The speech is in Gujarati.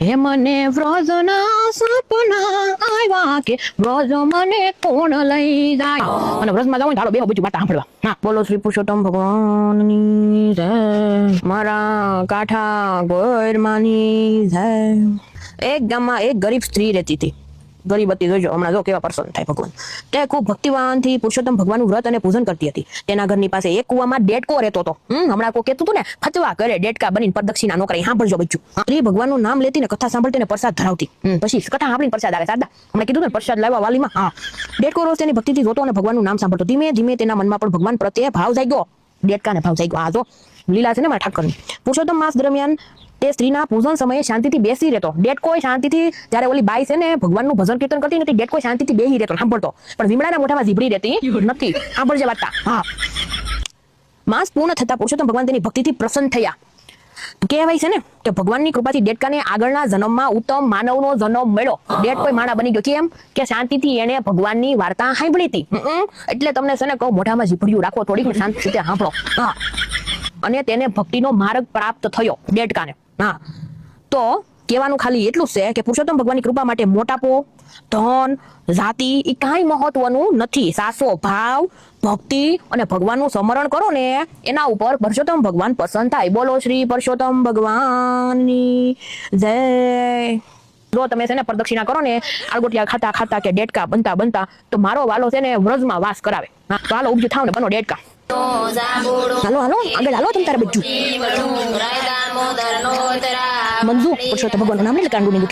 હે મને વ્રજના સપના આવ્યા કે વ્રજ મને કોણ લઈ જાય અને વ્રજમાં જાઉં ચાલો બેહો બીજું વાર્તા સાંભળવા. હા, બોલો શ્રી પુરુષોત્તમ ભગવાનની જય, મારા કાંઠા ગોરમાની જય. એક ગામમાં એક ગરીબ સ્ત્રી રહેતી હતી. ગરીબ હતી, જોજો હમણાં જો કેવા પર્સન થાય ભગવાન. તે ખૂબ ભક્તિવાનથી પુરુષોત્તમ ભગવાનનું વ્રત અને પૂજન કરતી હતી. તેના ઘરની પાસે એક કુવામાં ડેડકો રહેતો હતો. હમણાં કોઈ કહેતું હતું ને, ફચવા કરે ડેડકા બનીને પ્રદક્ષિણા નો કરે. સાંભળજો બચ્ચું. સ્ત્રી ભગવાનનું નામ લેતી ને કથા સાંભળતી ને પ્રસાદ ધરાવતી. પછી કથા સાંભળીને પ્રસાદ આવે. સાદા હમણાં કીધું ને પ્રસાદ લાવવા વાલીમાં. હા, ડેડકો રોજ તેની ભક્તિથી જોતો અને ભગવાનનું નામ સાંભળતો. ધીમે ધીમે તેના મનમાં પણ ભગવાન પ્રત્યે ભાવ જાગ્યો. ડેડકાને ભાવ જાગ્યો. આ જો લીલા છે ને મારા ઠાકરની. પુરુષોત્તમ માસ દરમિયાન તે સ્ત્રીના પૂજન સમયે શાંતિથી બેસી રહેતો. ડેડકો શાંતિથી, જ્યારે ઓલી બાઈ છે ને ભગવાનનું ભજન કીર્તન કરતી નથી, ડેડકો શાંતિથી બેસી રહેતો, સાંભળતો. પણ વિમળાના મોઢામાં જીભડી રહેતી નથી. સાંભળજે વાર્તા. હા, માસ પૂર્ણ થતા પુરુષોત્તમ ભગવાન તેની ભક્તિથી પ્રસન્ન થયા. કહેવાય છે ને કે ભગવાનની કૃપાથી ડેડકાને આગળના જન્મમાં ઉત્તમ માનવનો જન્મ મળ્યો. ડેડકો માણા બની ગયો. કેમ કે શાંતિથી એને ભગવાનની વાર્તા સાંભળી હતી. એટલે તમને છે ને કહું, મોઢામાં જીભડિયું રાખો, થોડીક શાંતિથી સાંભળો. હા, અને તેને ભક્તિનો માર્ગ પ્રાપ્ત થયો ડેડકાને. હા, તો કહેવાનું ખાલી એટલું જ છે કે પુરુષોત્તમ ભગવાનની કૃપા માટે મોટાપો, ધન, જાતિ એ કાંઈ મહત્વનું નથી. સાસો ભાવ, ભક્તિ અને ભગવાનનું સ્મરણ કરો ને, એના ઉપર પુરુષોત્તમ ભગવાન પસંદ થાય. બોલો શ્રી પુરુષોત્તમ ભગવાનની જય. જો તમે છે ને પ્રદક્ષિણા કરો ને, આળગોટિયા ખાતા ખાતા કે ડેડકા બનતા બનતા, તો મારો વાલો છે ને વ્રજમાં વાસ કરાવે. હા, વાલો ઉભી થાવ ને બનો ડેડકા. હાલો હાલો આગળ હાલો તમ તારે બધું મંજુ પુરુષોત્તમ ભગવાનનું નામ લઈ લે કાંડું ની